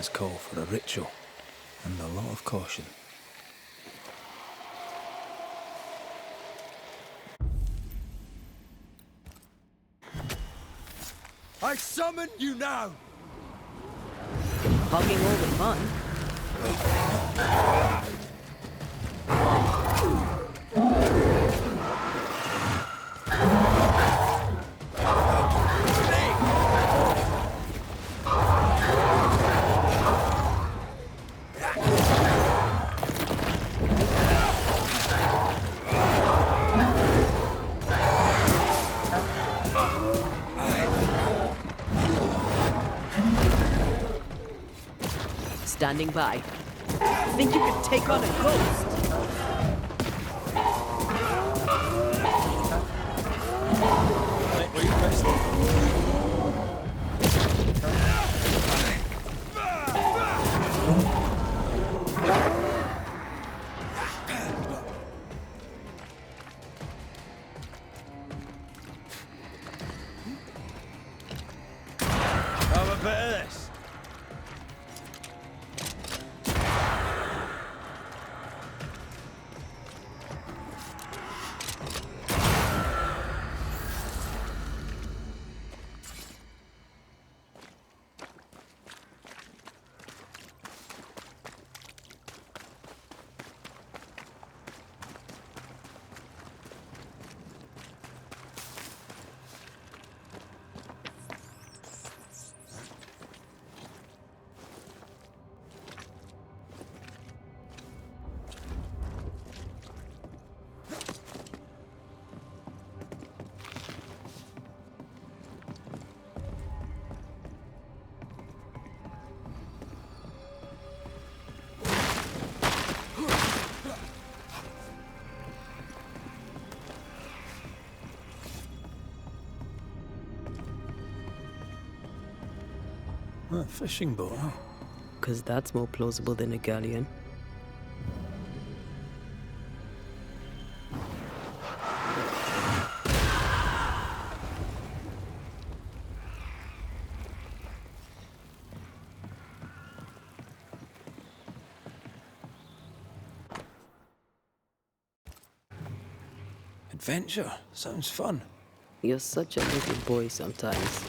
signs call for a ritual and a lot of caution. I summon you now! Hogging all the fun. Standing by. Think you could take on a ghost? Have a bit of this. A fishing boat, huh? 'Cause that's more plausible than a galleon. Adventure. Sounds fun. You're such a little boy sometimes.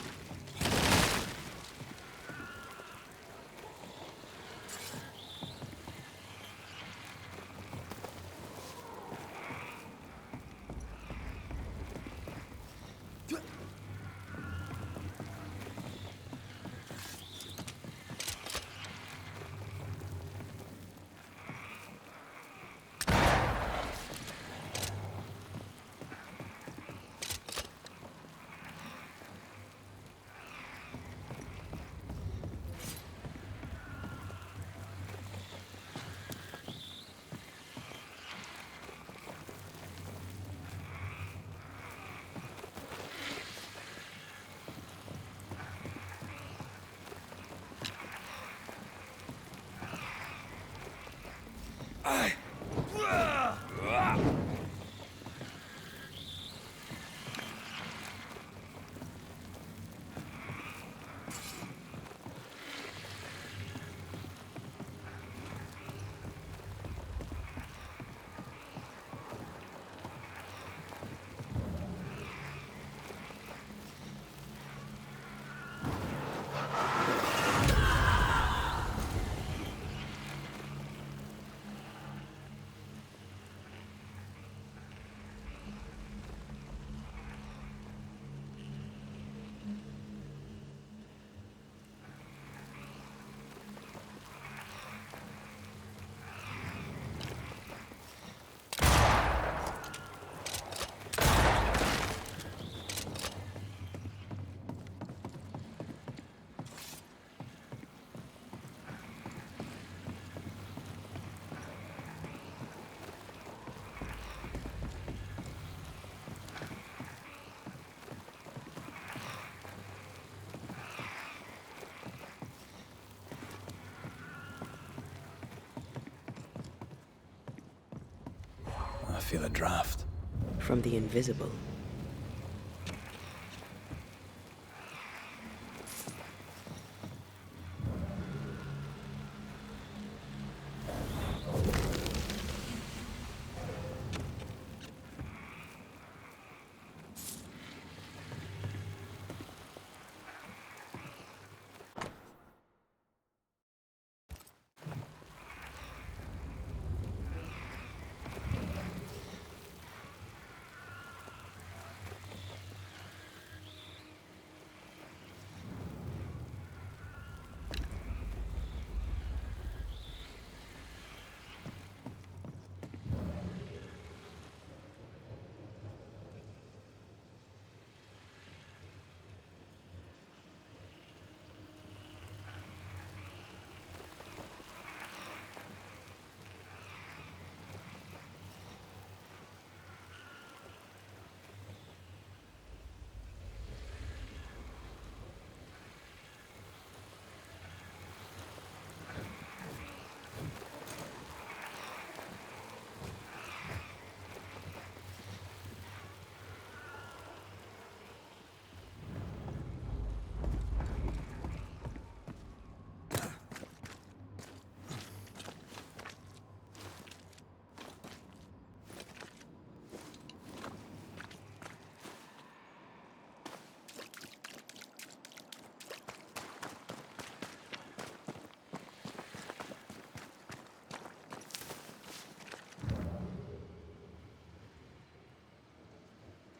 I feel a draft. From the invisible.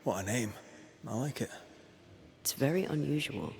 What a name. I like it. It's very unusual.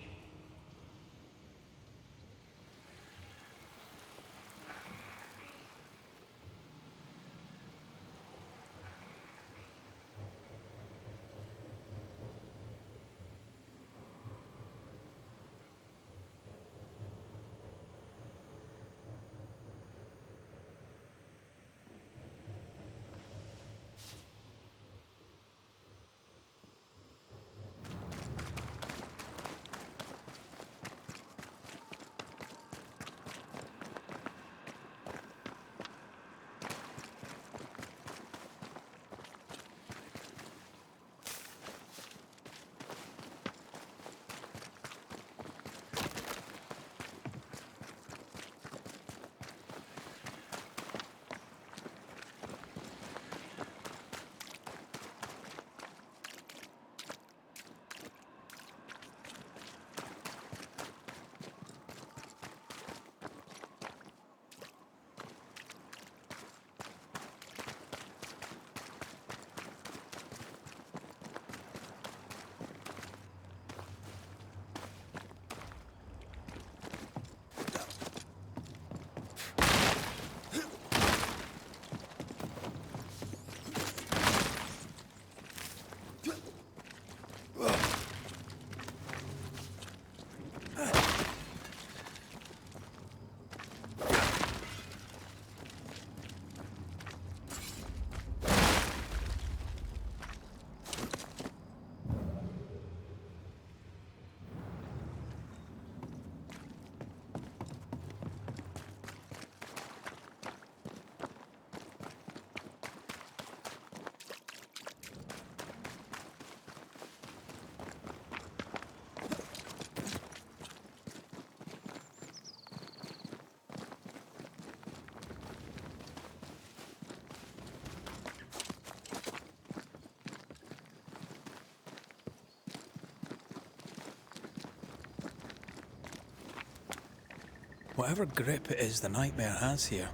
Whatever grip it is the nightmare has here,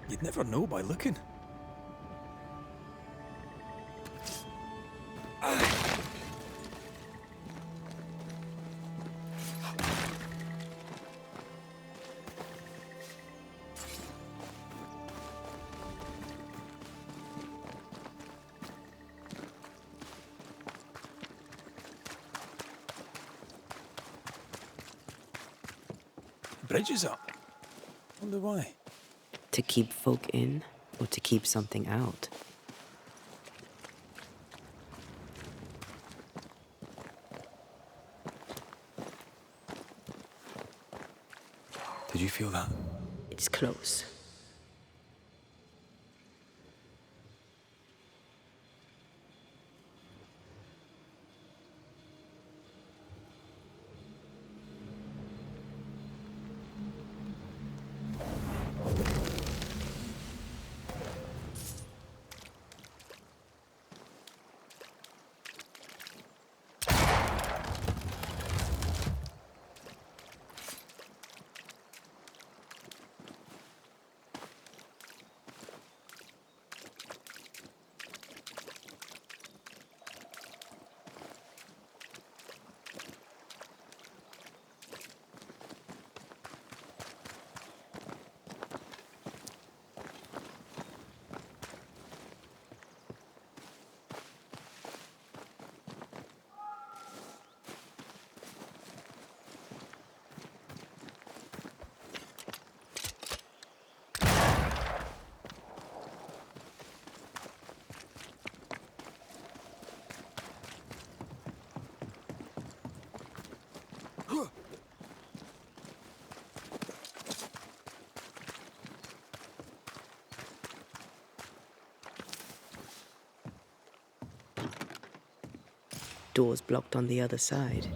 you'd never know by looking. Bridge is up. Wonder why. To keep folk in, or to keep something out? Did you feel that? It's close. Doors blocked on the other side.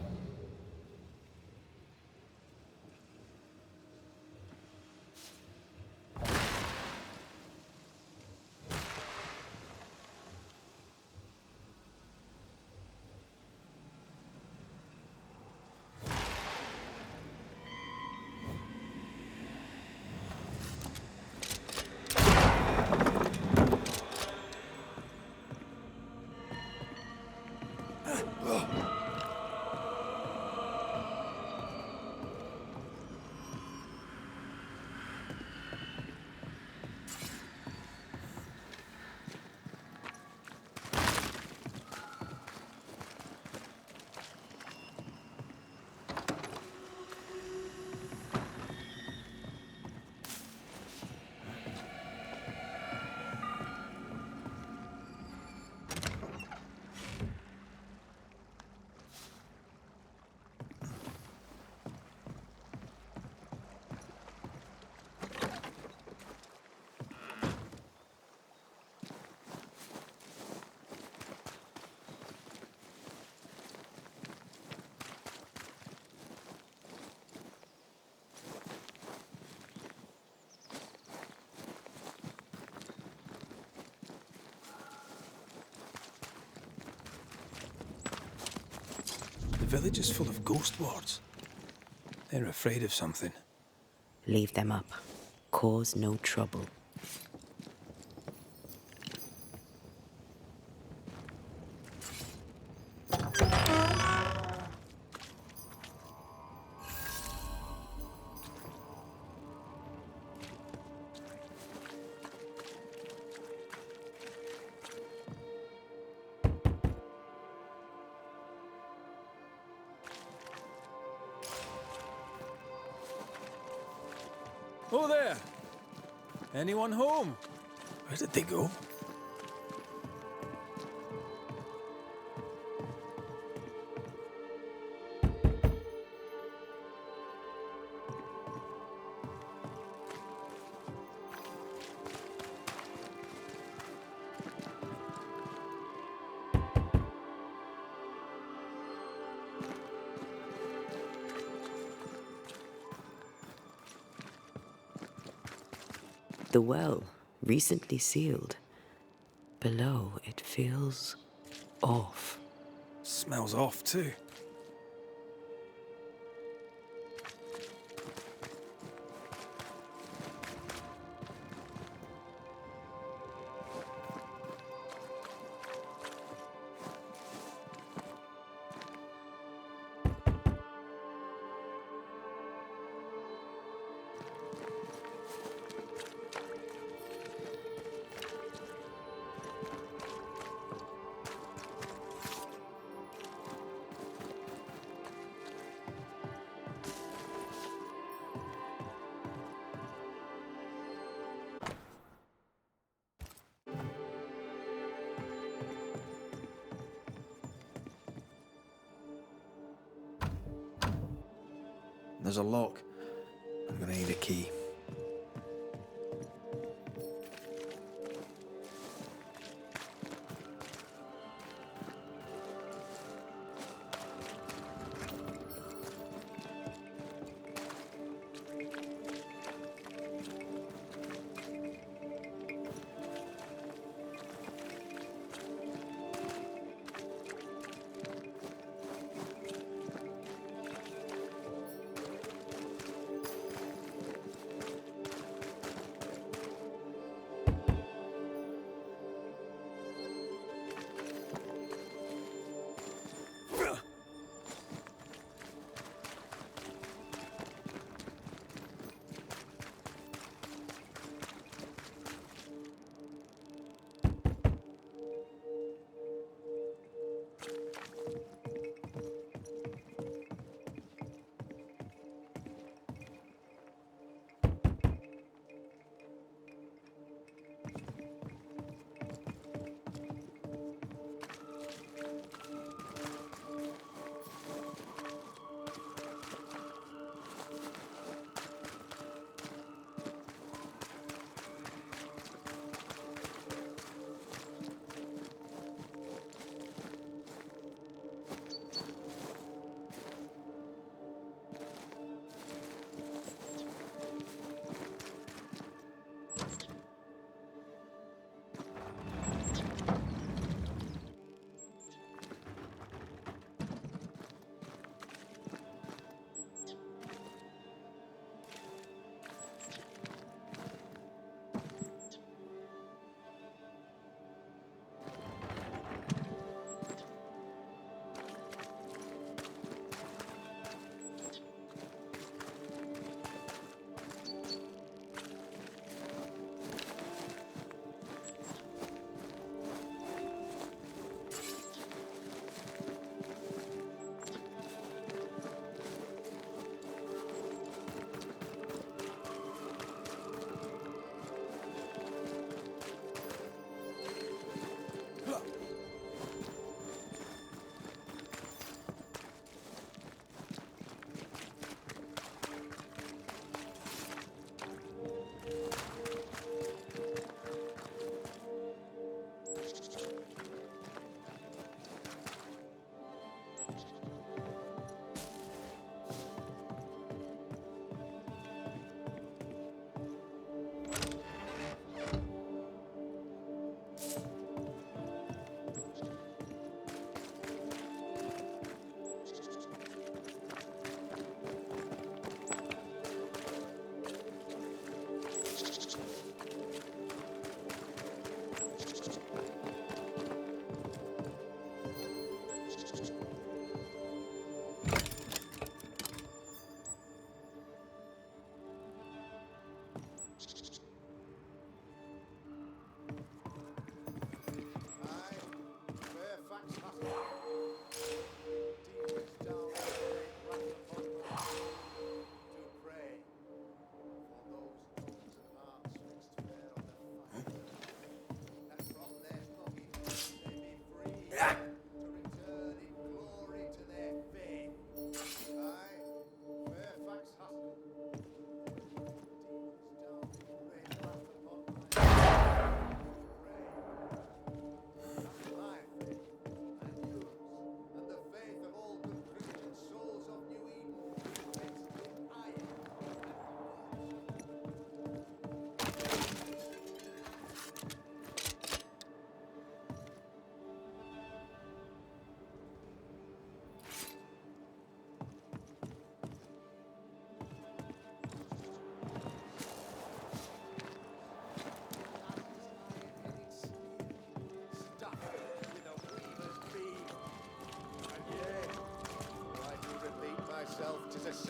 village is full of ghost wards. They're afraid of something. Leave them up. Cause no trouble. Oh there! Anyone home? Where did they go? The well, recently sealed. Below, it feels off. Smells off too. There's a lock. I'm gonna need a key.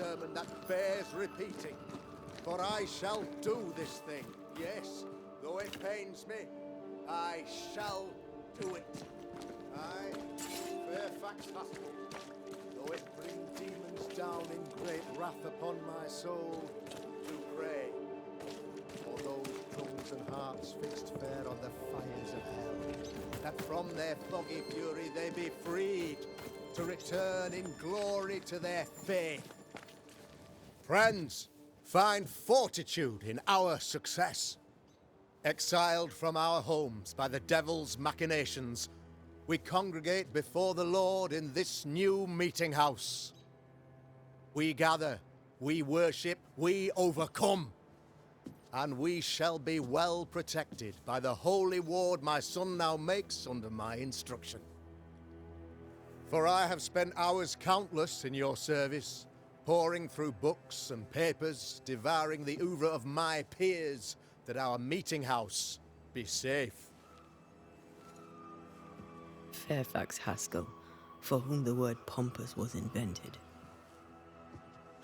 sermon that bears repeating. For I shall do this thing, yes, though it pains me, I shall do it. I, Fairfax Hospital, though it bring demons down in great wrath upon my soul, to pray for those tongues and hearts fixed fair on the fires of hell, that from their foggy fury they be freed to return in glory to their faith. Friends, find fortitude in our success. Exiled from our homes by the devil's machinations, we congregate before the Lord in this new meeting house. We gather, we worship, we overcome. And we shall be well protected by the holy ward my son now makes under my instruction. For I have spent hours countless in your service, poring through books and papers, devouring the oeuvre of my peers, that our meeting house be safe. Fairfax Haskell, for whom the word pompous was invented.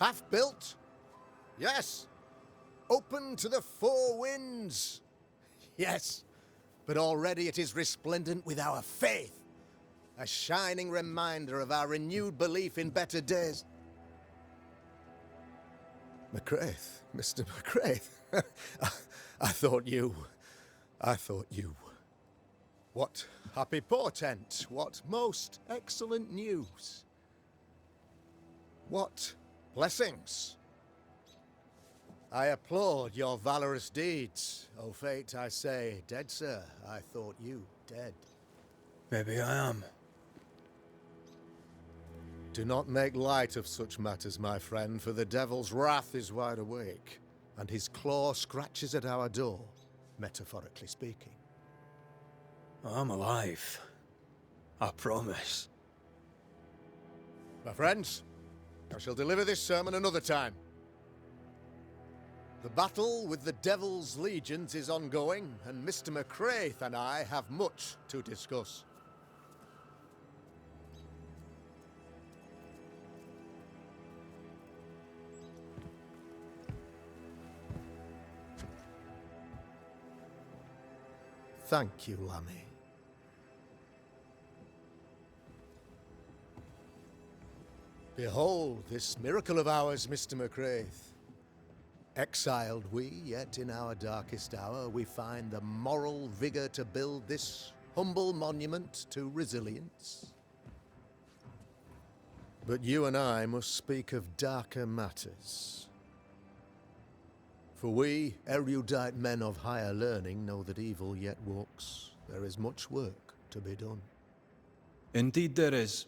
Half-built? Yes. Open to the four winds? Yes. But already it is resplendent with our faith, a shining reminder of our renewed belief in better days. McCraith, Mr. McCraith. I thought you. What happy portent, what most excellent news. What blessings. I applaud your valorous deeds. O fate, I say, dead sir, I thought you dead. Maybe I am. Do not make light of such matters, my friend, for the devil's wrath is wide awake, and his claw scratches at our door, metaphorically speaking. I'm alive. I promise. My friends, I shall deliver this sermon another time. The battle with the devil's legions is ongoing, and Mr. McCraith and I have much to discuss. Thank you, Lammy. Behold this miracle of ours, Mr. McCraith. Exiled we, yet in our darkest hour we find the moral vigor to build this humble monument to resilience. But you and I must speak of darker matters. For we, erudite men of higher learning, know that evil yet walks. There is much work to be done. Indeed there is.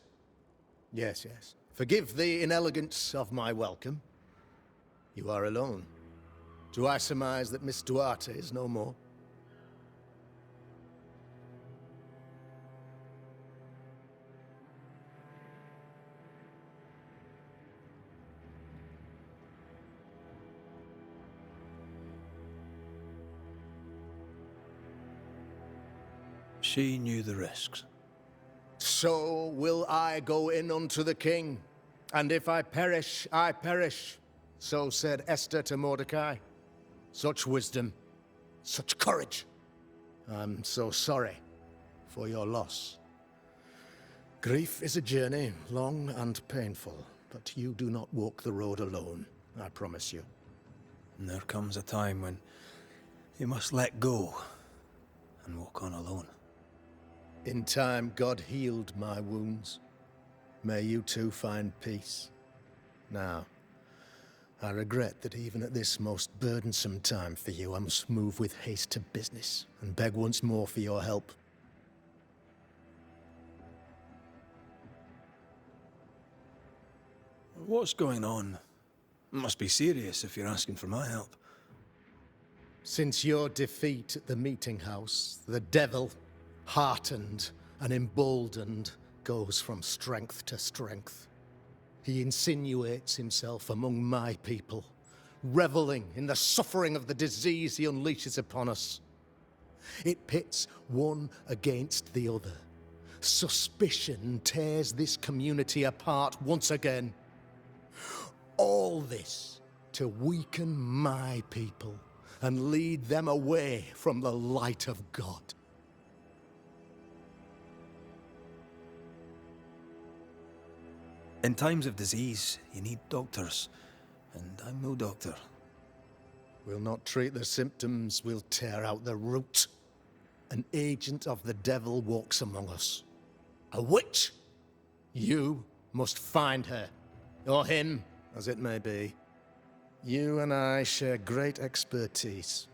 Yes, yes. Forgive the inelegance of my welcome. You are alone. Do I surmise that Miss Duarte is no more? She knew the risks. So will I go in unto the king, and if I perish, I perish. So said Esther to Mordecai. Such wisdom, such courage. I'm so sorry for your loss. Grief is a journey, long and painful, but you do not walk the road alone, I promise you. And there comes a time when you must let go and walk on alone. In time, God healed my wounds. May you too find peace. Now, I regret that even at this most burdensome time for you, I must move with haste to business and beg once more for your help. What's going on? It must be serious if you're asking for my help. Since your defeat at the meeting house, the devil, heartened and emboldened, goes from strength to strength. He insinuates himself among my people, reveling in the suffering of the disease he unleashes upon us. It pits one against the other. Suspicion tears this community apart once again. All this to weaken my people and lead them away from the light of God. In times of disease, you need doctors, and I'm no doctor. We'll not treat the symptoms, we'll tear out the root. An agent of the devil walks among us. A witch! You must find her, or him, as it may be. You and I share great expertise,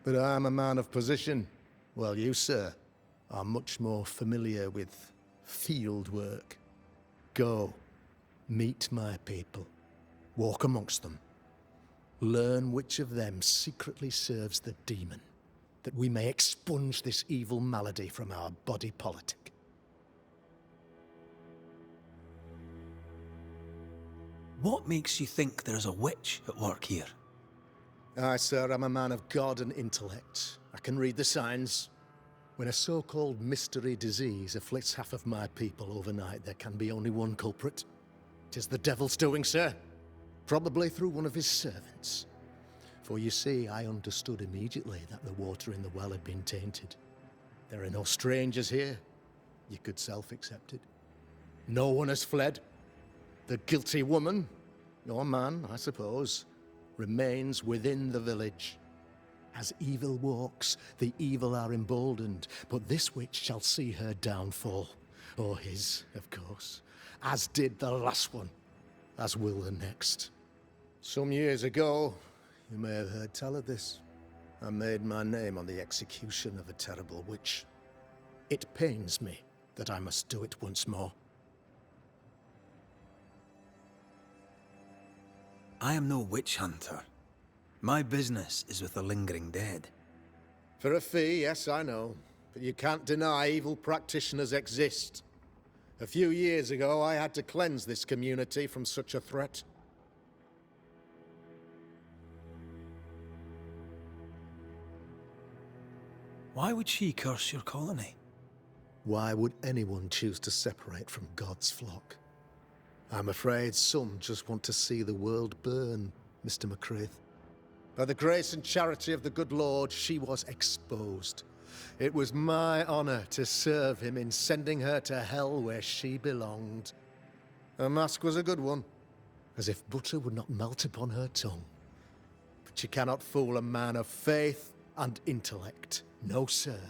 but I'm a man of position, while you, sir, are much more familiar with field work. Go, meet my people, walk amongst them. Learn which of them secretly serves the demon, that we may expunge this evil malady from our body politic. What makes you think there's a witch at work here? Aye, sir, I'm a man of God and intellect. I can read the signs. When a so-called mystery disease afflicts half of my people overnight, there can be only one culprit. 'Tis the devil's doing, sir. Probably through one of his servants. For you see, I understood immediately that the water in the well had been tainted. There are no strangers here. You could self-accept it. No one has fled. The guilty woman, or man, I suppose, remains within the village. As evil walks, the evil are emboldened, but this witch shall see her downfall. Or his, of course. As did the last one. As will the next. Some years ago, you may have heard tell of this. I made my name on the execution of a terrible witch. It pains me that I must do it once more. I am no witch hunter. My business is with the lingering dead. For a fee, yes, I know. But you can't deny evil practitioners exist. A few years ago, I had to cleanse this community from such a threat. Why would she curse your colony? Why would anyone choose to separate from God's flock? I'm afraid some just want to see the world burn, Mr. McCraith. By the grace and charity of the good Lord, she was exposed. It was my honor to serve him in sending her to hell where she belonged. Her mask was a good one, as if butter would not melt upon her tongue. But you cannot fool a man of faith and intellect. No, sir,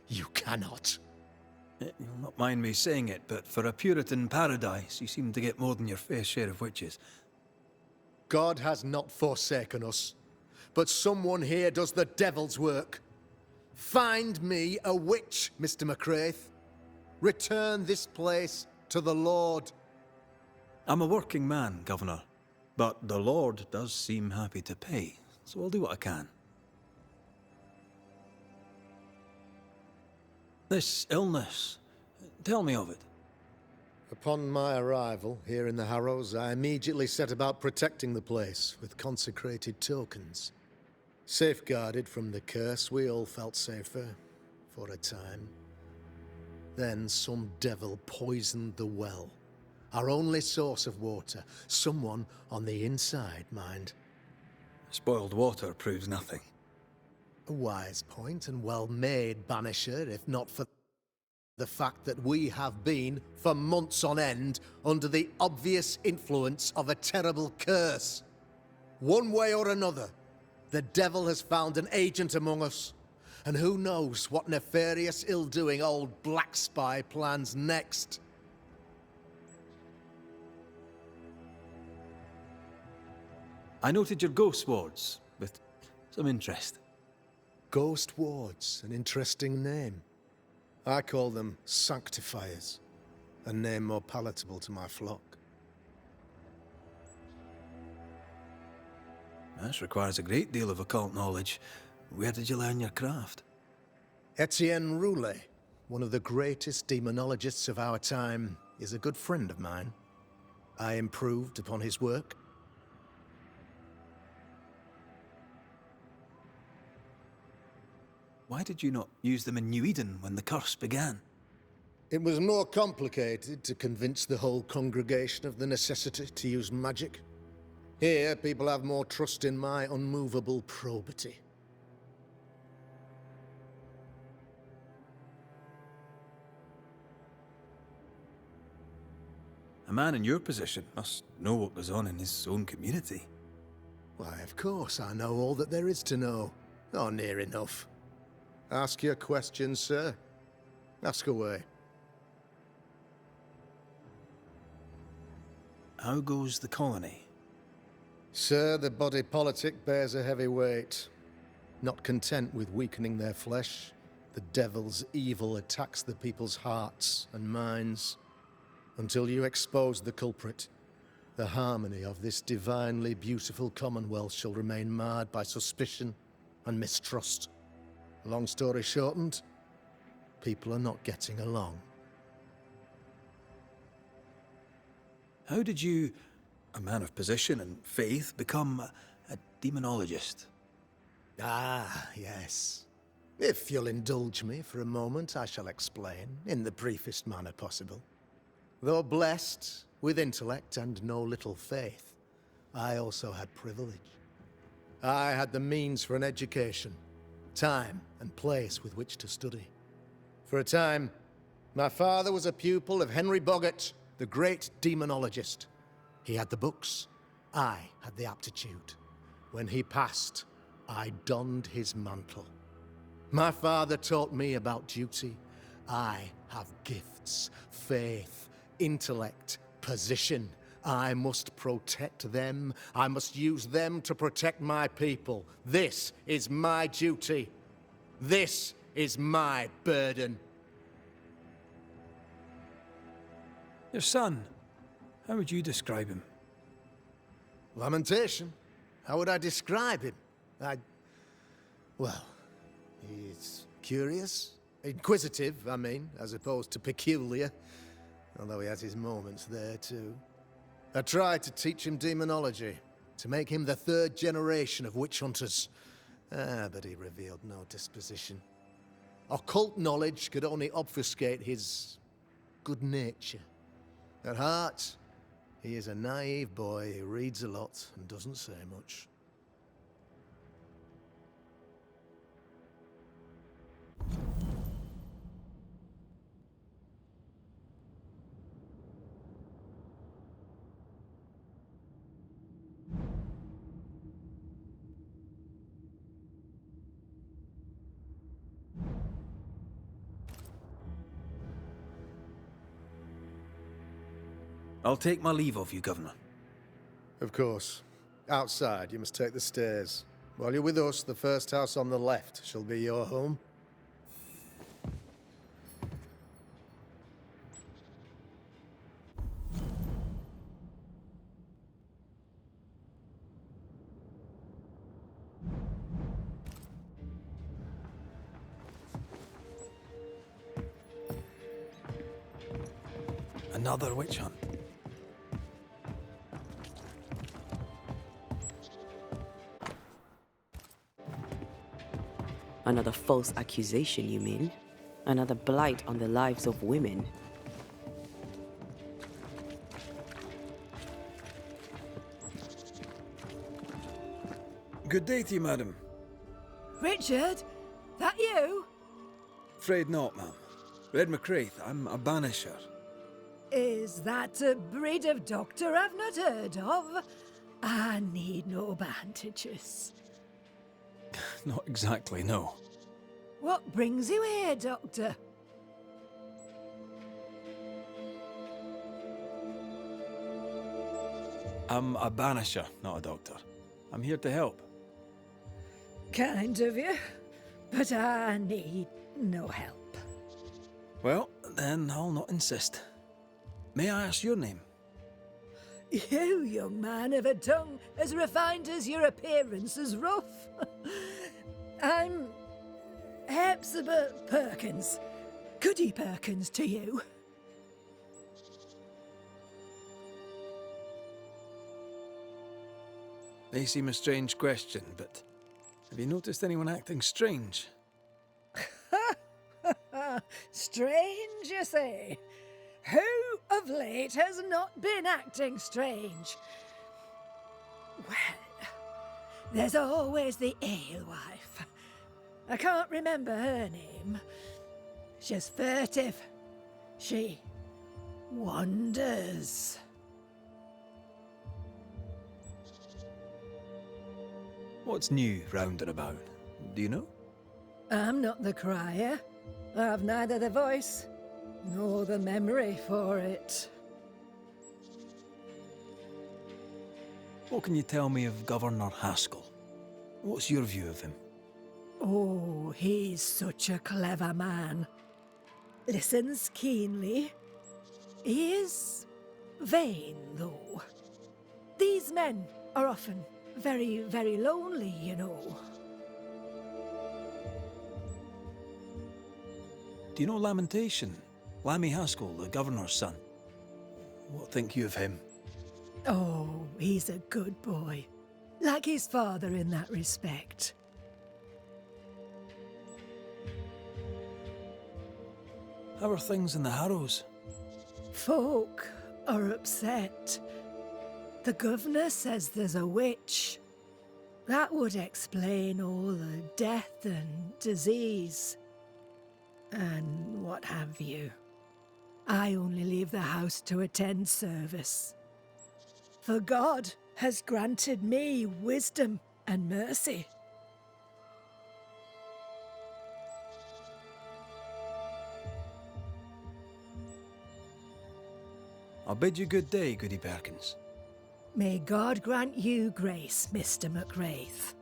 you cannot. You'll not mind me saying it, but for a Puritan paradise, you seem to get more than your fair share of witches. God has not forsaken us, but someone here does the devil's work. Find me a witch, Mr. McCraith. Return this place to the Lord. I'm a working man, Governor, but the Lord does seem happy to pay, so I'll do what I can. This illness, tell me of it. Upon my arrival here in the Harrows, I immediately set about protecting the place with consecrated tokens. Safeguarded from the curse, we all felt safer, for a time. Then some devil poisoned the well, our only source of water. Someone on the inside, mind. Spoiled water proves nothing. A wise point and well made, Banisher, if not for the fact that we have been, for months on end, under the obvious influence of a terrible curse. One way or another, the devil has found an agent among us, and who knows what nefarious ill-doing old Black Spy plans next. I noted your ghost wards with some interest. Ghost wards, an interesting name. I call them sanctifiers, a name more palatable to my flock. This requires a great deal of occult knowledge. Where did you learn your craft? Etienne Roulet, one of the greatest demonologists of our time, is a good friend of mine. I improved upon his work. Why did you not use them in New Eden when the curse began? It was more complicated to convince the whole congregation of the necessity to use magic. Here, people have more trust in my unmovable probity. A man in your position must know what goes on in his own community. Why, of course, I know all that there is to know. Or near enough. Ask your questions, sir. Ask away. How goes the colony? Sir, the body politic bears a heavy weight. Not content with weakening their flesh, the devil's evil attacks the people's hearts and minds. Until you expose the culprit, the harmony of this divinely beautiful commonwealth shall remain marred by suspicion and mistrust. Long story shortened, people are not getting along. How did you, a man of position and faith, become a demonologist? Ah, yes. If you'll indulge me for a moment, I shall explain, in the briefest manner possible. Though blessed with intellect and no little faith, I also had privilege. I had the means for an education, time and place with which to study. For a time, my father was a pupil of Henry Boggart, the great demonologist. He had the books, I had the aptitude. When he passed, I donned his mantle. My father taught me about duty. I have gifts, faith, intellect, position. I must protect them. I must use them to protect my people. This is my duty. This is my burden. Your son, how would you describe him? Lamentation. How would I describe him? Well, he's curious. Inquisitive, I mean, as opposed to peculiar. Although he has his moments there, too. I tried to teach him demonology, to make him the third generation of witch hunters. But he revealed no disposition. Occult knowledge could only obfuscate his good nature. At heart, he is a naive boy who reads a lot and doesn't say much. I'll take my leave of you, Governor. Of course. Outside, you must take the stairs. While you're with us, the first house on the left shall be your home. Another witch hunt. Another false accusation, you mean? Another blight on the lives of women? Good day to you, madam. Richard? That you? Afraid not, ma'am. Red McCraith, I'm a Banisher. Is that a breed of doctor I've not heard of? I need no bandages. Not exactly, no. What brings you here, Doctor? I'm a Banisher, not a doctor. I'm here to help. Kind of you, but I need no help. Well, then I'll not insist. May I ask your name? You, young man, have a tongue as refined as your appearance is rough. I'm Hepzibah Perkins. Goody Perkins to you. May seem a strange question, but have you noticed anyone acting strange? Strange, you say? Who of late has not been acting strange? Well, there's always the alewife. I can't remember her name. She's furtive. She wanders. What's new round and about? Do you know? I'm not the crier. I've neither the voice nor the memory for it. What can you tell me of Governor Haskell? What's your view of him? Oh, he's such a clever man. Listens keenly. He is vain, though. These men are often very, very lonely, you know. Do you know Lamentation? Lammy Haskell, the governor's son. What think you of him? Oh, he's a good boy. Like his father in that respect. How are things in the Harrows? Folk are upset. The governor says there's a witch. That would explain all the death and disease. And what have you. I only leave the house to attend service. For God has granted me wisdom and mercy. I'll bid you good day, Goody Perkins. May God grant you grace, Mr. McWraith.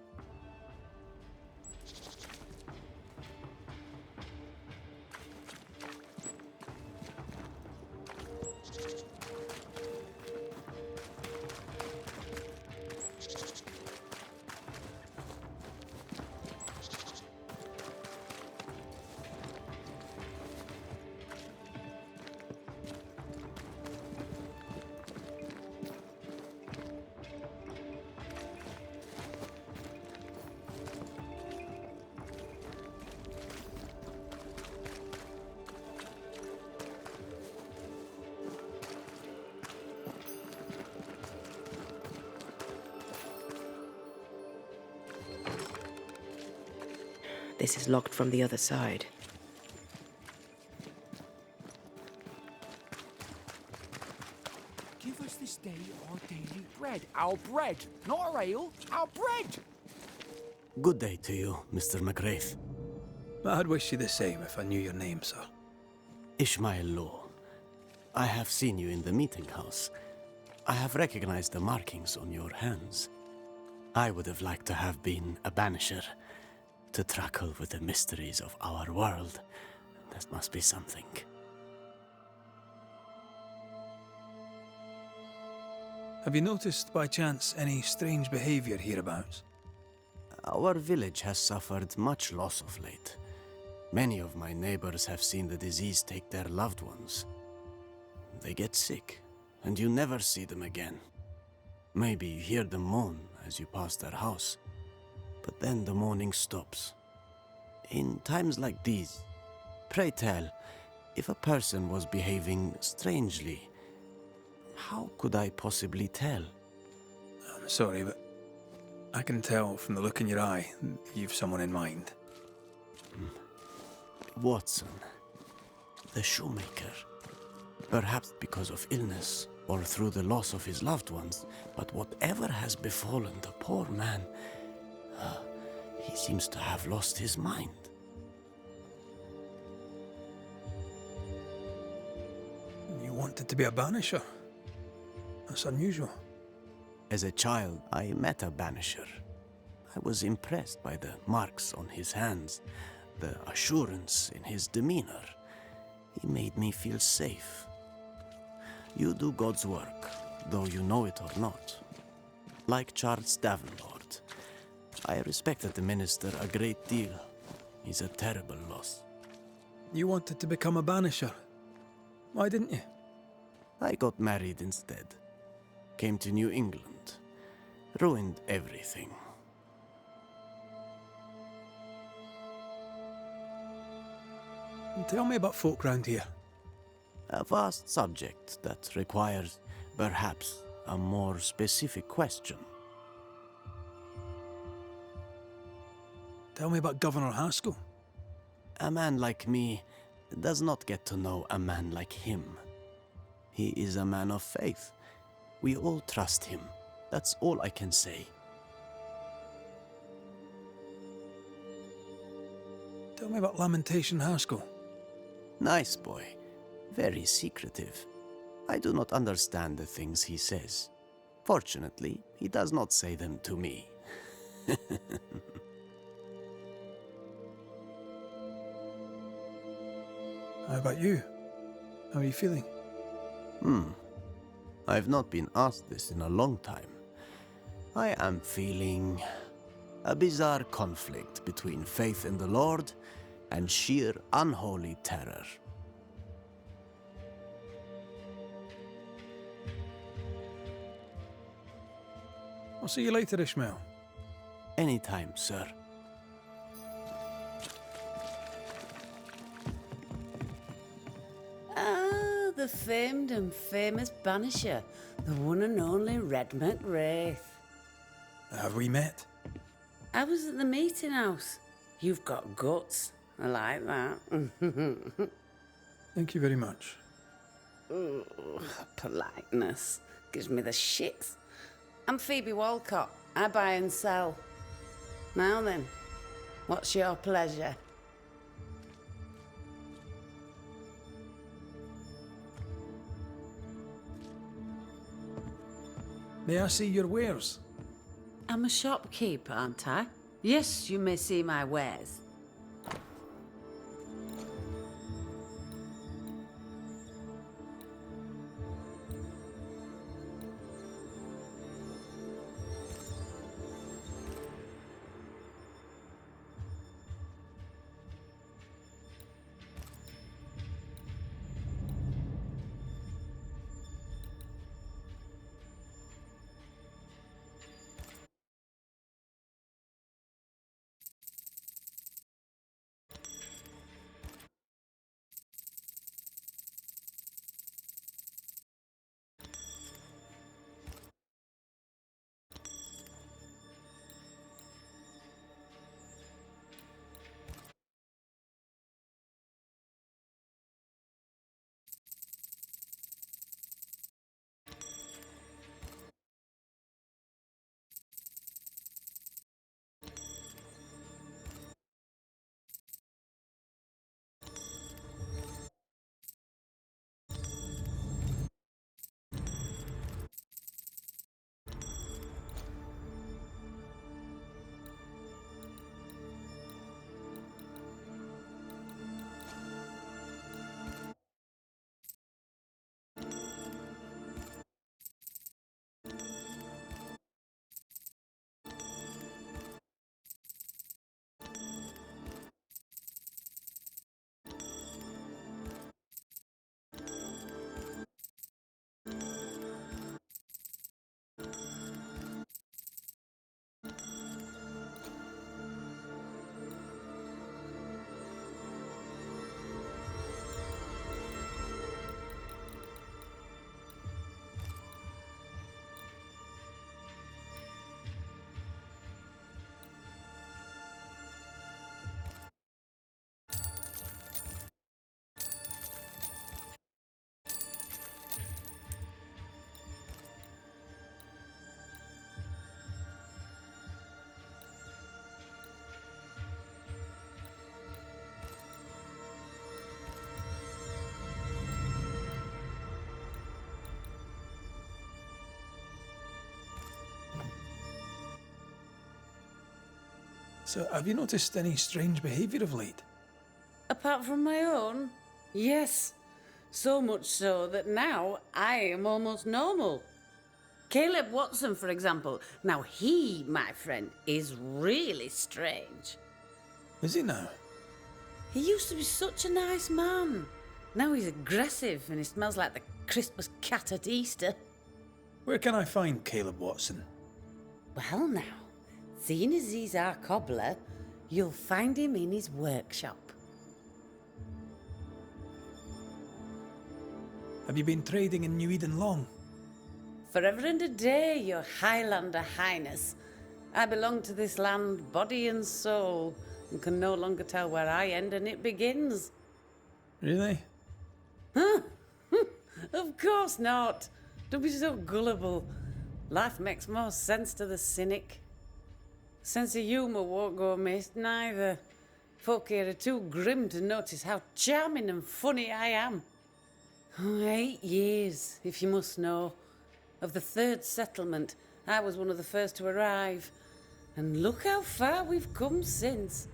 This is locked from the other side. Give us this day our daily bread. Our bread, not our ale, our bread! Good day to you, Mr. McWraith. I'd wish you the same if I knew your name, sir. Ishmael Law. I have seen you in the meeting house. I have recognized the markings on your hands. I would have liked to have been a banisher, to tackle with the mysteries of our world. That must be something. Have you noticed, by chance, any strange behavior hereabouts? Our village has suffered much loss of late. Many of my neighbors have seen the disease take their loved ones. They get sick, and you never see them again. Maybe you hear them moan as you pass their house, but then the moaning stops. In times like these, pray tell, if a person was behaving strangely, how could I possibly tell? I'm sorry, but I can tell from the look in your eye you've someone in mind. Watson, the shoemaker. Perhaps because of illness, or through the loss of his loved ones, but whatever has befallen the poor man, he seems to have lost his mind. You wanted to be a banisher? That's unusual. As a child, I met a banisher. I was impressed by the marks on his hands, the assurance in his demeanor. He made me feel safe. You do God's work, though you know it or not. Like Charles Davenport, I respected the minister a great deal. He's a terrible loss. You wanted to become a banisher. Why didn't you? I got married instead. Came to New England. Ruined everything. Tell me about folk round here. A vast subject that requires, perhaps, a more specific question. Tell me about Governor Haskell. A man like me does not get to know a man like him. He is a man of faith. We all trust him. That's all I can say. Tell me about Lamentation Haskell. Nice boy. Very secretive. I do not understand the things he says. Fortunately, he does not say them to me. How about you? How are you feeling? I've not been asked this in a long time. I am feeling a bizarre conflict between faith in the Lord and sheer unholy terror. I'll see you later, Ishmael. Anytime, sir. Ah, the famed and famous Banisher, the one and only Red McWraith. Have we met? I was at the meeting house. You've got guts. I like that. Thank you very much. Ooh, politeness gives me the shits. I'm Phoebe Walcott. I buy and sell. Now then, what's your pleasure? May I see your wares? I'm a shopkeeper, aren't I? Yes, you may see my wares. So, have you noticed any strange behaviour of late? Apart from my own? Yes. So much so that now I am almost normal. Caleb Watson, for example. Now he, my friend, is really strange. Is he now? He used to be such a nice man. Now he's aggressive and he smells like the Christmas cat at Easter. Where can I find Caleb Watson? Well now, seeing as he's our cobbler, you'll find him in his workshop. Have you been trading in New Eden long? Forever and a day, your Highlander Highness. I belong to this land, body and soul, and can no longer tell where I end and it begins. Really? Of course not. Don't be so gullible. Life makes more sense to the cynic. Sense of humour won't go amiss, neither. Folk here are too grim to notice how charming and funny I am. 8 years, if you must know. Of the third settlement, I was one of the first to arrive. And look how far we've come since.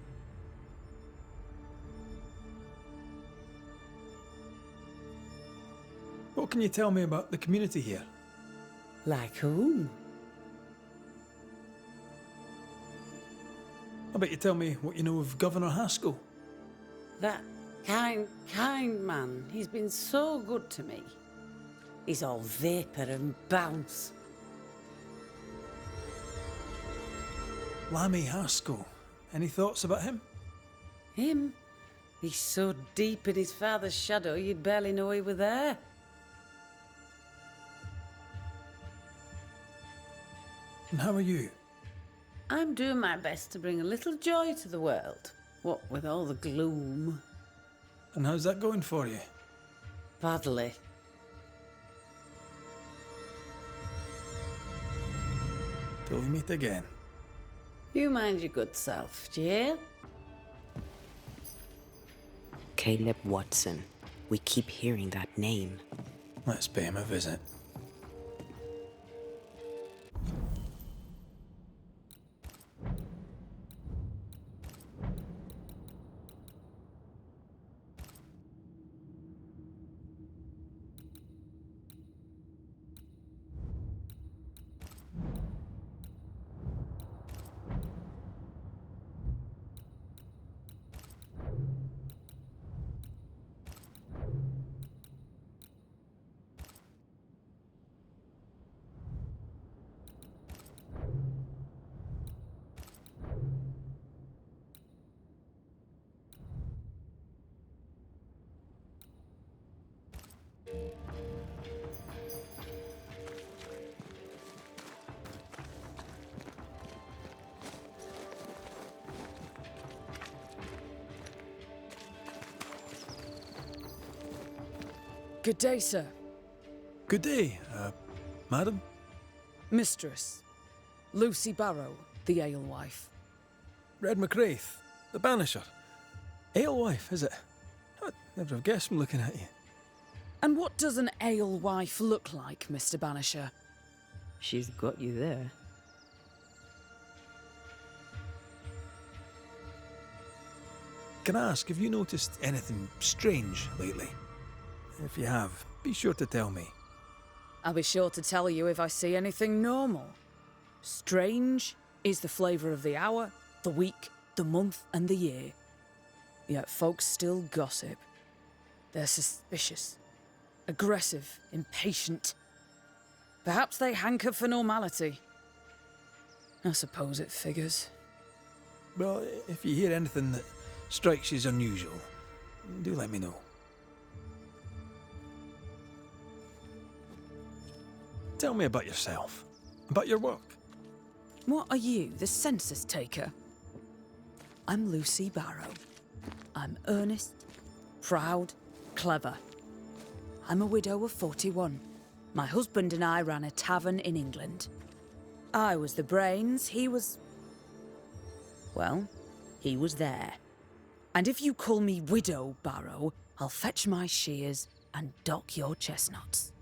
What can you tell me about the community here? Like whom? I bet you tell me what you know of Governor Haskell. That kind man. He's been so good to me. He's all vapour and bounce. Lammy Haskell. Any thoughts about him? Him? He's so deep in his father's shadow you'd barely know he were there. And how are you? I'm doing my best to bring a little joy to the world. What with all the gloom. And how's that going for you? Badly. Till we meet again. You mind your good self, do you hear? Caleb Watson. We keep hearing that name. Let's pay him a visit. Good day, sir. Good day, madam. Mistress. Lucy Barrow, the alewife. Red McWraith, the Banisher. Alewife, is it? I'd never have guessed from looking at you. And what does an alewife look like, Mr. Banisher? She's got you there. Can I ask, have you noticed anything strange lately? If you have, be sure to tell me. I'll be sure to tell you if I see anything normal. Strange is the flavour of the hour, the week, the month, and the year. Yet folks still gossip. They're suspicious, aggressive, impatient. Perhaps they hanker for normality. I suppose it figures. Well, if you hear anything that strikes you as unusual, do let me know. Tell me about yourself, about your work. What are you, the census taker? I'm Lucy Barrow. I'm earnest, proud, clever. I'm a widow of 41. My husband and I ran a tavern in England. I was the brains, he was... well, he was there. And if you call me Widow Barrow, I'll fetch my shears and dock your chestnuts.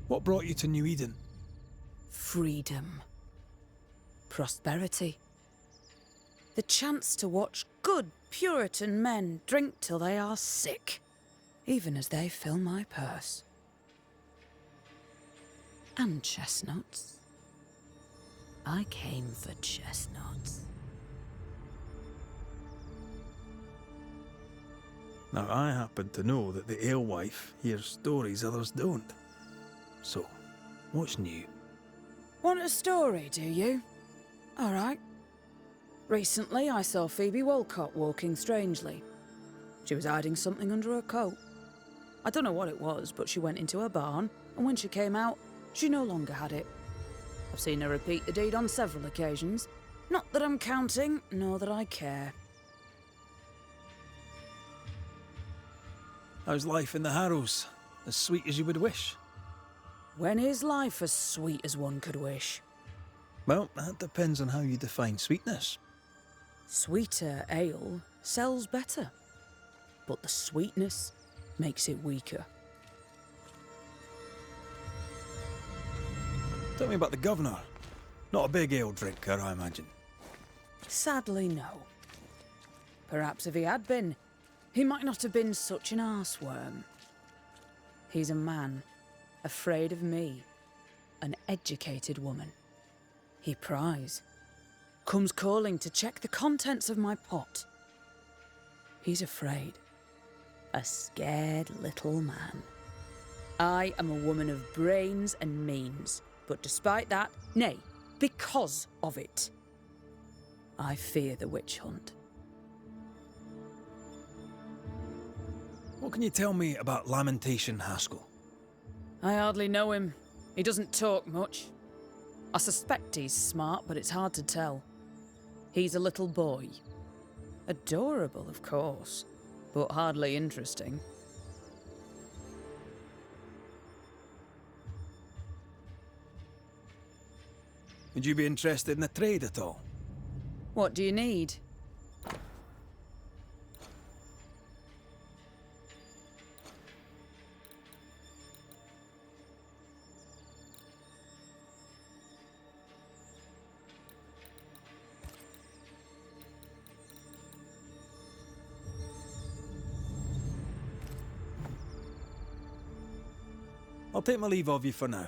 What brought you to New Eden? Freedom. Prosperity. The chance to watch good Puritan men drink till they are sick, even as they fill my purse. And chestnuts. I came for chestnuts. Now, I happen to know that the alewife hears stories others don't. So, what's new? Want a story, do you? All right. Recently, I saw Phoebe Walcott walking strangely. She was hiding something under her coat. I don't know what it was, but she went into her barn, and when she came out, she no longer had it. I've seen her repeat the deed on several occasions, Not that I'm counting, nor that I care. How's life in the Harrows? As sweet as you would wish? When is life as sweet as one could wish? Well, that depends on how you define sweetness. Sweeter ale sells better, but the sweetness makes it weaker. Tell me about the governor. Not a big ale drinker, I imagine. Sadly, no. Perhaps if he had been, he might not have been such an arseworm. He's a man, afraid of me, an educated woman. He pries, comes calling to check the contents of my pot. He's afraid. A scared little man. I am a woman of brains and means, but despite that, nay, because of it, I fear the witch hunt. What can you tell me about Lamentation Haskell? I hardly know him. He doesn't talk much. I suspect he's smart, but it's hard to tell. He's a little boy. Adorable, of course, but hardly interesting. Would you be interested in a trade at all? What do you need? I'll take my leave of you for now.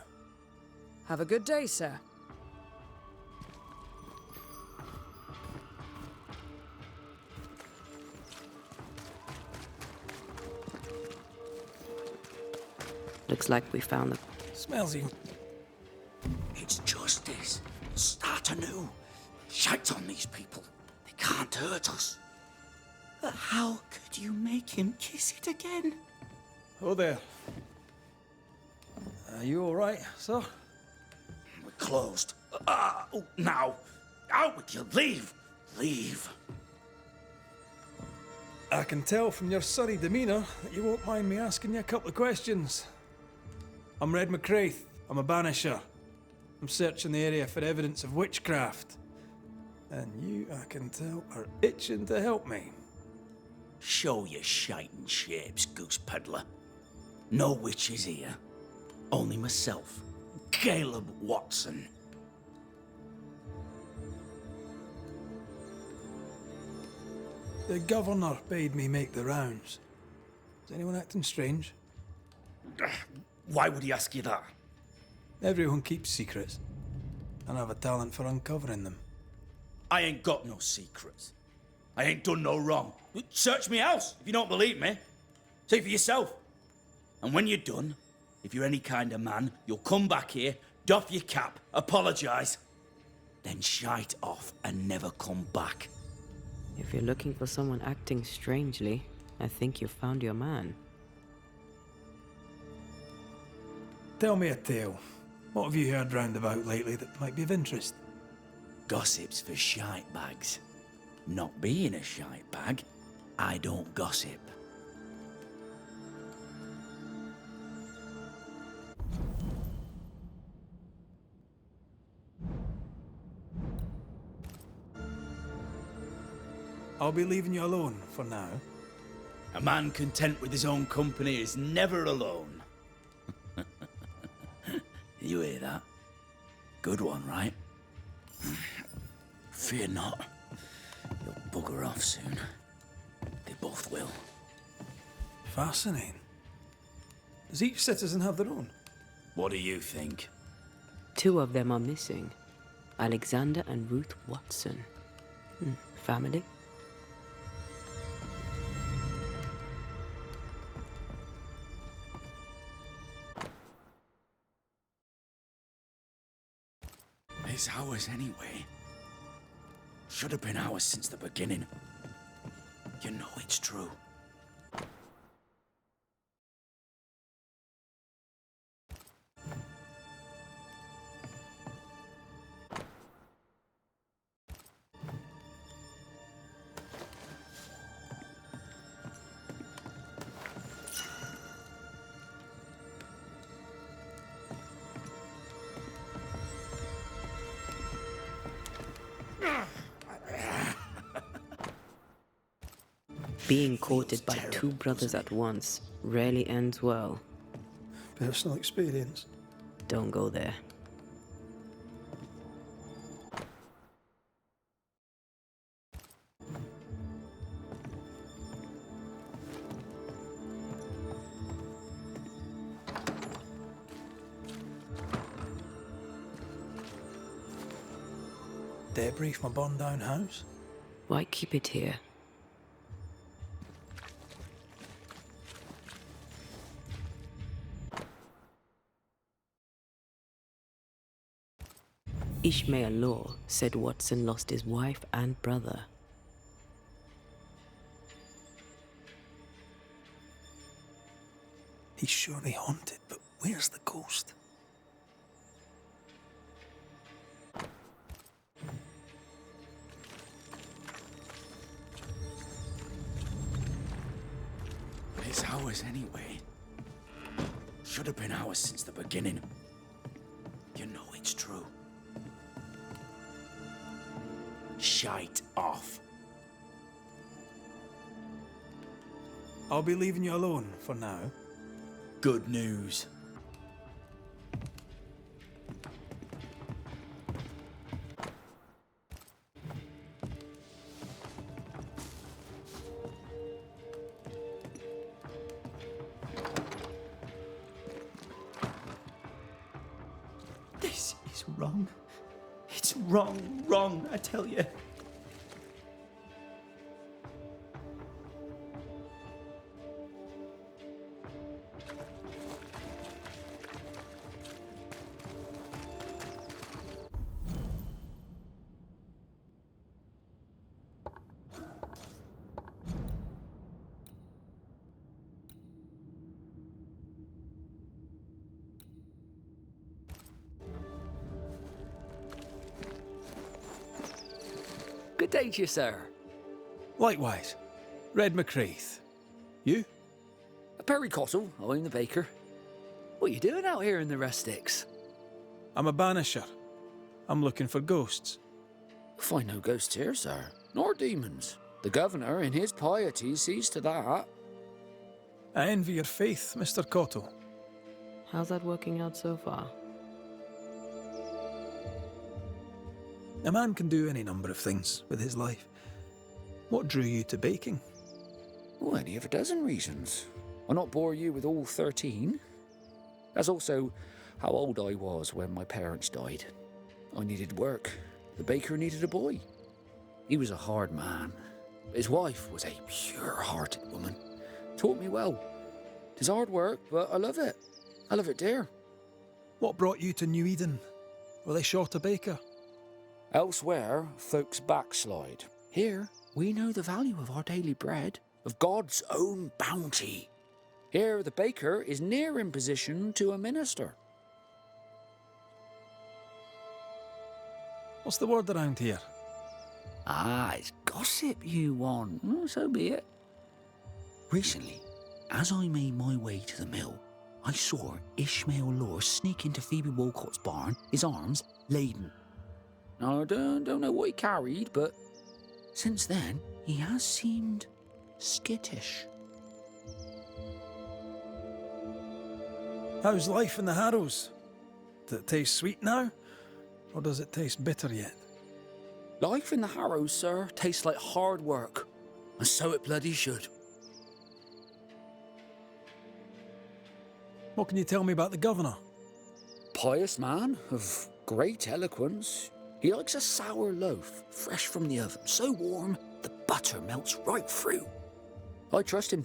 Have a good day, sir. Looks like we found the... Smells you. It's justice. Start anew. Shite on these people. They can't hurt us. But how could you make him kiss it again? Oh there. Are you all right, sir? We're closed. Now. Out with you. Leave. Leave. I can tell from your sunny demeanour that you won't mind me asking you a couple of questions. I'm Red McCraith. I'm a banisher. I'm searching the area for evidence of witchcraft. And you, I can tell, are itching to help me. Show your shiting shapes, goose peddler. No witches here. Only myself, Caleb Watson. The governor bade me make the rounds. Is anyone acting strange? Why would he ask you that? Everyone keeps secrets, and I have a talent for uncovering them. I ain't got no secrets. I ain't done no wrong. Search me house if you don't believe me. See for yourself. And when you're done, if you're any kind of man, you'll come back here, doff your cap, apologise, then shite off and never come back. If you're looking for someone acting strangely, I think you've found your man. Tell me a tale. What have you heard round about lately that might be of interest? Gossip's for shite bags. Not being a shite bag, I don't gossip. I'll be leaving you alone for now. A man content with his own company is never alone. You hear that? Good one, right? Fear not. You'll bugger off soon. They both will. Fascinating. Does each citizen have their own? What do you think? 2 of them are missing. Alexander and Ruth Watson. Family? It's ours anyway. Should have been ours since the beginning. You know it's true. Being courted by two brothers at once rarely ends well. Personal experience. Don't go there. Dare brief my bond down house? Why keep it here? Ishmael Law said Watson lost his wife and brother. He's surely haunted, but where's the ghost? It's ours anyway. Should have been ours since the beginning. You know it's true. Shite off. I'll be leaving you alone for now. Good news. This is wrong. It's wrong, I tell you. Good day to you, sir. Likewise. Red McCraith. You? Perry Cottle, I'm the baker. What are you doing out here in the rustics? I'm a banisher. I'm looking for ghosts. Find no ghosts here, sir, nor demons. The governor, in his piety, sees to that. I envy your faith, Mr. Cottle. How's that working out so far? A man can do any number of things with his life. What drew you to baking? Oh, any of a dozen reasons. I'll not bore you with all 13. That's also how old I was when my parents died. I needed work. The baker needed a boy. He was a hard man. His wife was a pure-hearted woman. Taught me well. 'Tis hard work, but I love it. I love it dear. What brought you to New Eden? Were they short a baker? Elsewhere, folks backslide. Here, we know the value of our daily bread, of God's own bounty. Here, the baker is near in position to a minister. What's the word around here? Ah, it's gossip you want. Oh, so be it. Recently, as I made my way to the mill, I saw Ishmael Law sneak into Phoebe Walcott's barn, his arms laden. Now, I don't know what he carried, but since then, he has seemed skittish. How's life in the Harrows? Does it taste sweet now? Or does it taste bitter yet? Life in the Harrows, sir, tastes like hard work. And so it bloody should. What can you tell me about the governor? Pious man of great eloquence. He likes a sour loaf, fresh from the oven, so warm the butter melts right through. I trust him